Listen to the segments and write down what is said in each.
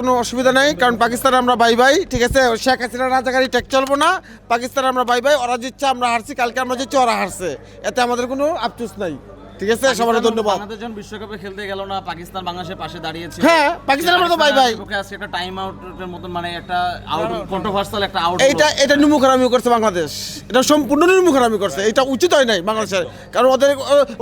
কোনো অসুবিধা নাই, কারণ পাকিস্তান আমরা বাই বাই, ঠিক আছে। শেখ হাসিনা রাজাকারী টেক চলবো না, পাকিস্তান আমরা বাই বাই। ওরা জিতছে, আমরা হারছি, কালকে আমরা জিতছি, ওরা হারছে, এতে আমাদের কোনো আফসোস নাই, ঠিক আছে। সবার ধন্যবাদ। বাংলাদেশ যখন বিশ্বকাপে খেলতে গেল না, পাকিস্তান বাংলাদেশের পাশে দাঁড়িয়েছে। হ্যাঁ, পাকিস্তান আমরা তো বাই বাই। আজকে একটা টাইম আউটের মতন, মানে একটা আউট, কন্ট্রোভার্সিয়াল একটা আউট। এটা নিমুখারামি করছে বাংলাদেশ, এটা সম্পূর্ণ নিমুখারামি করছে, এটা উচিত হয় নাই বাংলাদেশের, কারণ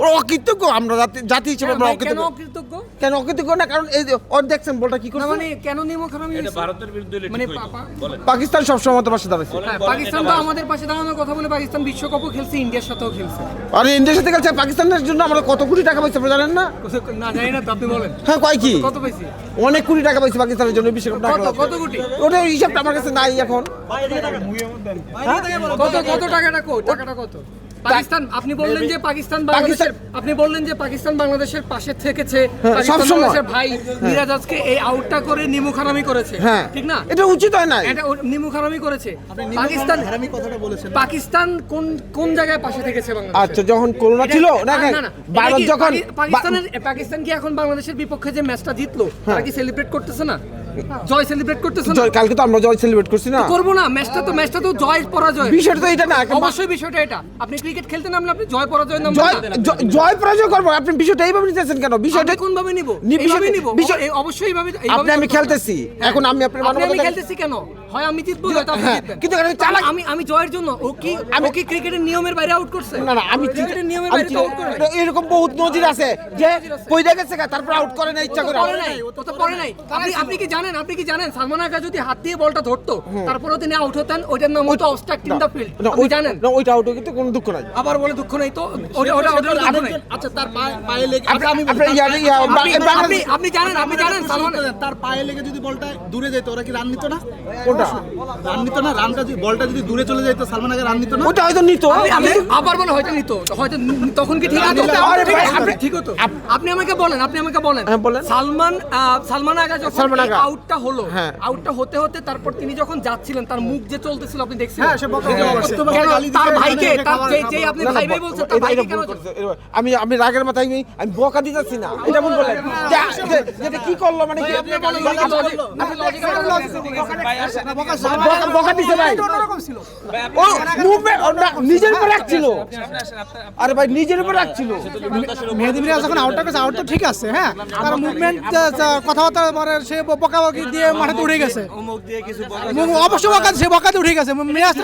ওরা অকৃতজ্ঞ। আমরা জাতি হিসেবে আমরা অকৃতজ্ঞ। কেন অকৃতজ্ঞ না? কারণ এই যে ওর দেখছেন বলটা কি করছে, মানে কেন নিমুখারামি? এটা ভারতের বিরুদ্ধে মানে পাকিস্তান সবসময় আমাদের পাশে দাঁড়াচ্ছে। পাকিস্তান তো আমাদের পাশে দাঁড়ানোর কথা বলে পাকিস্তান বিশ্বকাপও খেলছে, ইন্ডিয়ার সাথেও খেলছে। আরে ইন্ডিয়ার সাথে খেলছে, পাকিস্তানের জন্য আমরা কত কোটি টাকা পাইছি আপনি জানেন না? না জানি না, তো আপনি বলেন। হ্যাঁ, কয় কি কত পাইছি? অনেক কোটি টাকা পাইছি পাকিস্তানের জন্য বিশ্বকাপ টাকা। কত কোটি? ওটার হিসাবটা আমার কাছে নাই এখন। কত টাকাটা কত? পাকিস্তান, আপনি বললেন যে পাকিস্তান বাংলাদেশের, আপনি বললেন যে পাকিস্তান বাংলাদেশের পাশে থেকেছে, পাকিস্তান বাংলাদেশের ভাই মিরাজ আজকে এই আউটটা করে নিমুখারামি করেছে, হ্যাঁ ঠিক না? এটা উচিত হয় না, এটা নিমুখারামি করেছে। পাকিস্তান কথাটা বলেছেন, পাকিস্তান কোন জায়গায় পাশে থেকেছে বাংলাদেশ? আচ্ছা, যখন করোনা ছিল না, ভারত যখন পাকিস্তান কি এখন বাংলাদেশের বিপক্ষে যে ম্যাচটা জিতলো তারা কি সেলিব্রেট করতেছে না? জয় সেলিব্রেট করতেছে না? কালকে তো আমরা জয় সেলিব্রেট করছি না, করবো না। ম্যাচটা তো জয় পরাজয়, বিষয়টা তো এটা না। অবশ্যই বিষয়টা এটা। আপনি ক্রিকেট খেলতে নামলে আপনি জয় পরাজয় নাম জয় পরাজয় করবো, আপনি বিষয়টা এইভাবে নিতেছেন কেন? বিষয়টা কোন ভাবে নিব? এইভাবে নিব, অবশ্যই এইভাবে। আপনি আমি খেলতেছি এখন, আমি আমি খেলতেছি কেন? হয় আমি জিতবো, হয়তো আপনি জিতবেন, কিন্তু আমি জয়ের জন্য ও কি ক্রিকেটের নিয়মের বাইরে আউট করছে? না না, আমি ক্রিকেটের নিয়মের বাইরে আউট করে এরকম বহুত নজির আছে যে কইরা গেছে তারপর আউট করে না, ইচ্ছা করে পরে নাই। আপনি কি জানেন সালমান আগা যদি হাত দিয়ে বলটা ধরতো তারপরেও তিনি আউট হতেন? ওইটার নাম হতো অবস্ট্রাক্টিং দ্য ফিল্ড, আপনি জানেন? না, ওইটা আউট কিন্তু কোনো দুঃখ নাই। আবার বলে দুঃখ নাই তো, ওটা দুঃখ নাই। আচ্ছা, তার পায়ে লেগে, আপনি জানেন সালমান তার পায়ে লেগে যদি বলটা দূরে যেত, ওরা কি রান নিত না? কোনটা রান নিত না? রানটা যদি, বলটা যদি দূরে চলে যেত, সালমান আগে রান নিত না? ওটা হয়তো নিত। আবার বলে হয়তো নিত, হয়তো তখন কি ঠিক আছে? ঠিক হতো। আপনি আমাকে বলেন সালমান আগা যখন আউটটা হলো, আউটটা হতে হতে তারপর তিনি যখন যাচ্ছিলেন, তার মুখ যে চলতেছিল আপনি দেখছিলেন? তার ভাইকে, যে আপনি ভাই বলছেন, তার ভাইকে কেন? আমি রাগের মাথায় আমি বকা দিতেছি না, এটা মন বলেন যেটা কি করলো, মানে কি বকা দিছে ভাই? ও মুভমেন্ট নিজের উপর রাখছিল। আরে ভাই, নিজের উপর রাখছিল। মেহেদী মিরাজ যখন আউটটা করেছে, আউট তো ঠিক আছে, হ্যাঁ, তার মুভমেন্ট, কথাবার্তা, মানে সে বকাবকি দিয়ে মাথাতে উঠে গেছে, অবশ্যই বকাতে উঠে গেছে। মিরাজ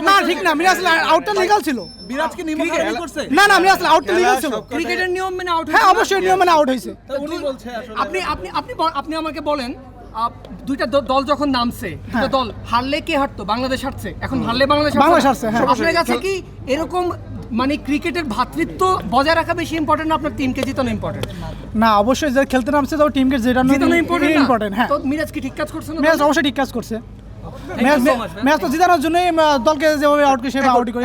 না, ঠিক না, মিরাজ আউটটা লিগাল ছিল। বিরাজকে নিমুখারামি করছে? না, মিরাজ আউটটা লিগাল ছিল। ক্রিকেটের নিয়ম মেনে আউট, হ্যাঁ, অবশ্যই নিয়ম মেনে আউট হয়েছে। আপনি আমাকে বলেন, দুইটা দল যখন নামছে, দুটো দল হারলে কে হারতো? বাংলাদেশ হারছে। এখন হারলে বাংলাদেশ হারছে। আপনার কাছে কি এরকম মানে ক্রিকেটের ভ্রাতৃত্ব বজায় রাখা বেশি ইম্পর্টেন্ট না আপনার টিমকে জিতানো ইম্পর্টেন্ট? না, অবশ্যই যে খেলতে নামছে তো টিমকে জিতানো ইম্পর্টেন্ট। হ্যাঁ, তো মিরাজ কি ঠিক কাজ করছে না? মিরাজ অবশ্যই ঠিক কাজ করছে। ম্যাচ তো জিতানোর জন্যই দলকে যেভাবে আউট করে সেভাবে আউট করে,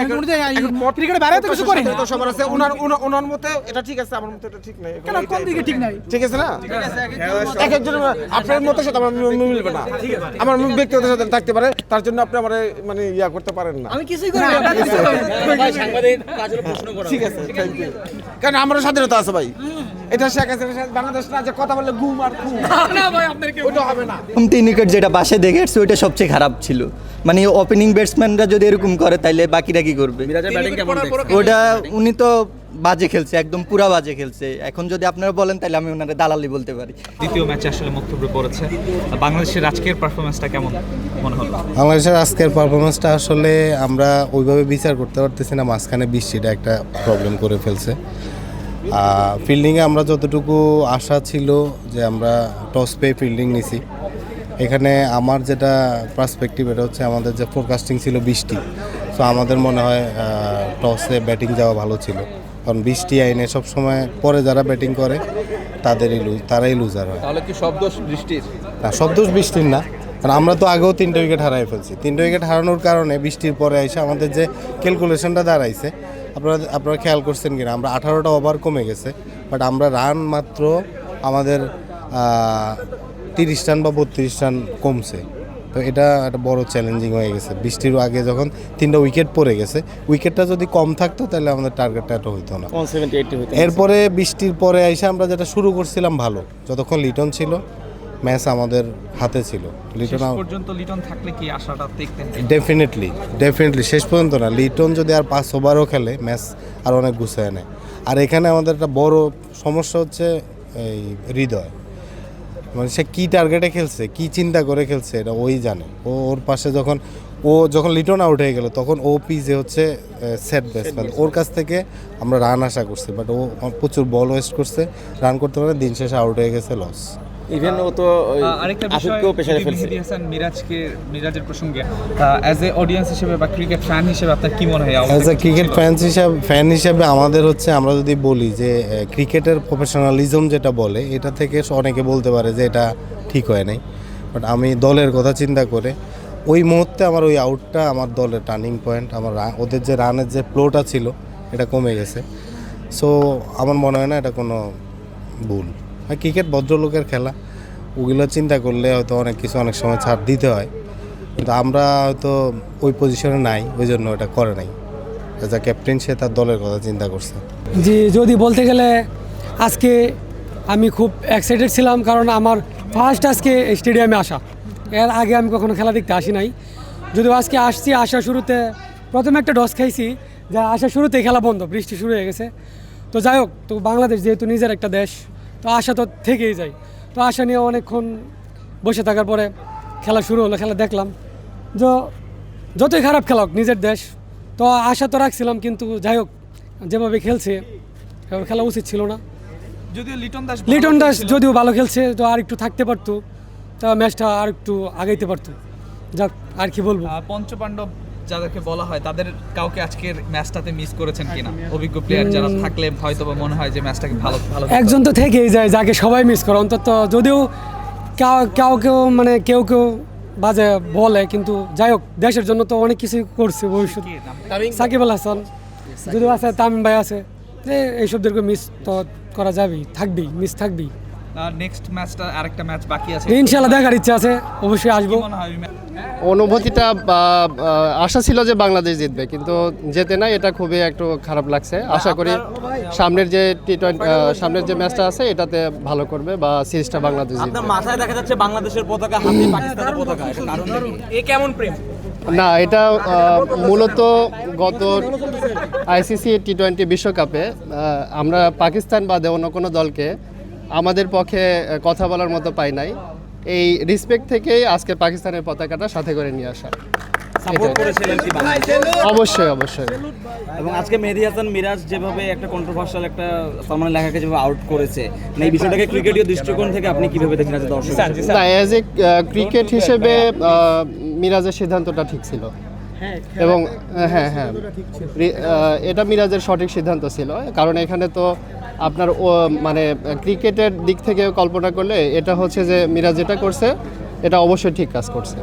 ক্রিকেটে বাইরে তো কিছু করে না। সবার আছে ওনার মতে এটা ঠিক আছে, আমার মতে এটা ঠিক নাই। কেন, কোন দিকে ঠিক নাই? ঠিক আছে না, এক একজন আপনার মতের সাথে আমার মিলবে না, আমার ব্যক্তিগত সাথে থাকতে পারে, তার জন্য আপনি আমার মানে ইয়া করতে পারেন না। আমি কিছুই করি না, সাংবাদিক কাজের প্রশ্ন করা। ঠিক আছে, থ্যাংক ইউ। কারণ আমারও স্বাধীনতা আছে ভাই, এটা শেখ হাসিনা বাংলাদেশ না, যে কথা বললে ঘুম আর ঘুম না ভাই, আপনার কি ওটা হবে না। 3 উইকেট যেটা পাশে দেখেছে ওইটা সবচেয়ে খারাপ ছিল। মানে ওপেনিং ব্যাটসম্যানরা যদি এরকম করে তাইলে বাকিরা কি করবে? মিরাজের ব্যাটিং কেমন দেখছেন? ওটা উনি তো বাজে খেলছে, একদম পুরা বাজে খেলছে। এখন যদি আপনারা বলেন তাহলে আমি ওনারে দালালি বলতে পারি। দ্বিতীয় ম্যাচে আসলে বক্তব্য পড়েছে, বাংলাদেশের আজকের পারফরমেন্সটা কেমন মনে হলো? বাংলাদেশের আজকের পারফরমেন্সটা আসলে আমরা ওইভাবে বিচার করতে পারতেছি না, মাঝখানে বৃষ্টিটা একটা প্রবলেম করে ফেলছে। ফিল্ডিংয়ে আমরা যতটুকু আশা ছিল যে আমরা টস পেয়ে ফিল্ডিং নিছি, এখানে আমার যেটা পার্সপেক্টিভ এটা হচ্ছে আমাদের যে ফোরকাস্টিং ছিল বৃষ্টি, তো আমাদের মনে হয় টসে ব্যাটিং যাওয়া ভালো ছিল, কারণ বৃষ্টি আইনে সবসময় পরে যারা ব্যাটিং করে তারাই লুজার হয়। তাহলে কি সব দোষ বৃষ্টির? না, সব দোষ বৃষ্টির না, কারণ আমরা তো আগেও 3টে উইকেট হারাই ফেলছি। 3টে উইকেট হারানোর কারণে বৃষ্টির পরে এসে আমাদের যে ক্যালকুলেশনটা দাঁড়াইছে, আপনারা খেয়াল করছেন কিনা, আমরা 18টা ওভার কমে গেছে, বাট আমরা রান মাত্র আমাদের 30 রান বা 32 রান কমছে। তো এটা একটা বড় চ্যালেঞ্জিং হয়ে গেছে। বৃষ্টির আগে যখন 3টা উইকেট পড়ে গেছে, উইকেটটা যদি কম থাকতো তাহলে আমাদের টার্গেটটা এত হইতো না। এরপরে বৃষ্টির পরে এসে আমরা যেটা শুরু করছিলাম ভালো, যতক্ষণ লিটন ছিল ম্যাচ আমাদের হাতে ছিল। লিটন শেষ পর্যন্ত লিটন থাকলে কি আশাটা দেখতেন? ডেফিনেটলি শেষ পর্যন্ত না, লিটন যদি আর 5 ওভারও খেলে ম্যাচ আর অনেক গুছায় নেয়। আর এখানে আমাদের একটা বড় সমস্যা হচ্ছে এই হৃদয়, মানে সে কী টার্গেটে খেলছে, কী চিন্তা করে খেলছে এটা ওই জানে। ওর পাশে যখন লিটন আউট হয়ে গেল তখন ও পিজে হচ্ছে সেট ব্যাটসম্যান, ওর কাছ থেকে আমরা রান আশা করছি, বাট ও প্রচুর বল ওয়েস্ট করছে, রান করতে পারে, দিন শেষে আউট হয়ে গেছে, লস। ইভেন ও তো আরেকটা বিষয়, আশিককেও পেছনে ফেলছে। মেহেদী হাসান মিরাজের প্রসঙ্গে অ্যাজ এ অডিয়েন্স হিসেবে বা ক্রিকেট ফ্যান হিসেবে আপনার কি মনে হয়? অ্যাজ এ ক্রিকেট ফ্যান হিসাবে আমাদের হচ্ছে, আমরা যদি বলি যে ক্রিকেটের প্রফেশনালিজম যেটা বলে, এটা থেকে অনেকে বলতে পারে যে এটা ঠিক হয় নাই, বাট আমি দলের কথা চিন্তা করে ওই মুহূর্তে আমার ওই আউটটা আমার দলের টার্নিং পয়েন্ট, আমার ওদের যে রানের যে ফ্লোটা ছিল এটা কমে গেছে। সো আমার মনে হয় না এটা কোনো ভুল। ক্রিকেট ভদ্রলোকের খেলা, ওগুলো চিন্তা করলে হয়তো অনেক কিছু অনেক সময় ছাড় দিতে হয়, কিন্তু আমরা হয়তো ওই পজিশনে নাই, ওই জন্য এটা করে নাই। অ্যাজ আ ক্যাপ্টেন সে তার দলের কথা চিন্তা করছে। জি, যদি বলতে গেলে আজকে আমি খুব এক্সাইটেড ছিলাম, কারণ আমার ফার্স্ট আজকে স্টেডিয়ামে আসা, এর আগে আমি কখনো খেলা দেখতে আসি নাই। যদিও আজকে আসছি, আসার শুরুতে প্রথমে একটা ডস খাইছি, যা আসার শুরুতেই খেলা বন্ধ, বৃষ্টি শুরু হয়ে গেছে। তো যাই হোক, তো বাংলাদেশ যেহেতু নিজের একটা দেশ, তো আশা তো থেকেই যায়। তো আশা নিয়ে অনেকক্ষণ বসে থাকার পরে খেলা শুরু হলো, খেলা দেখলাম। যতই খারাপ খেলা হোক, নিজের দেশ, তো আশা তো রাখছিলাম, কিন্তু যাই হোক যেভাবে খেলছে এভাবে খেলা উচিত ছিল না। যদিও লিটন দাস যদিও ভালো খেলছে, তো আর একটু থাকতে পারতো, তা ম্যাচটা আর একটু আগাইতে পারতো। যাক, আর কি বলবো। পঞ্চপাণ্ডব যাদেরকে বলা হয়, তাদের কাউকে আজকের ম্যাচটাতে মিস করেছেন কিনা? অভিজ্ঞ প্লেয়ার যারা থাকলে হয়তো বা মনে হয় যে ম্যাচটাকে ভালো একজন তো থেকেই যায় যাকে সবাই মিস করে, অন্তত যদিও কেউ বাজে বলে, কিন্তু যাই হোক দেশের জন্য তো অনেক কিছুই করছে ভবিষ্যতে। সাকিব আল হাসান যদিও আছে, তামিম ভাই আছে, এইসবদেরকে মিস তো করা যাবেই, মিস থাকবেই। নেক্সট ম্যাচটা আরেকটা ম্যাচ বাকি আছে, ইনশাল্লাহ দেখার ইচ্ছা আছে, অবশ্যই আসবো। অনুভূতিটা আশা ছিল যে বাংলাদেশ জিতবে, কিন্তু জেতে না, এটা খুবই একটু খারাপ লাগছে। আশা করি সামনের যে সামনের যে ম্যাচটা আছে এটাতে ভালো করবে বা সিরিজটা বাংলাদেশ জিতবে। আপনার মাথায় দেখা যাচ্ছে বাংলাদেশের পতাকা, হাতে পাকিস্তানের পতাকা, এটা কারণ এ কেমন প্রেম? না, এটা মূলত গত আইসিসি টি-20 বিশ্বকাপে আমরা পাকিস্তান বাদে অন্য কোনো দলকে আমাদের পক্ষে কথা বলার মতো পাই নাই। এই রেসপেক্ট থেকেই আজকে পাকিস্তানের পতাকাটা সাথে করে নিয়ে আসা। সাপোর্ট করেছিলেন কি বাংলাদেশ? অবশ্যই। এবং আজকে মেহেদী হাসান মিরাজ যেভাবে একটা কন্ট্রোভার্সিয়াল একটা সালমান লেখাকে যেভাবে আউট করেছে, মানে এই বিষয়টাকে ক্রিকেটীয় দৃষ্টিকোণ থেকে আপনি কিভাবে দেখেন as a দর্শক? না, অ্যাজ এ ক্রিকেট হিসেবে মিরাজের সিদ্ধান্তটা ঠিক ছিল, এবং হ্যাঁ এটা মিরাজের সঠিক সিদ্ধান্ত ছিল, কারণ এখানে তো আপনার মানে ক্রিকেটের দিক থেকে কল্পনা করলে এটা হচ্ছে যে মিরাজ যেটা করছে এটা অবশ্যই ঠিক কাজ করছে।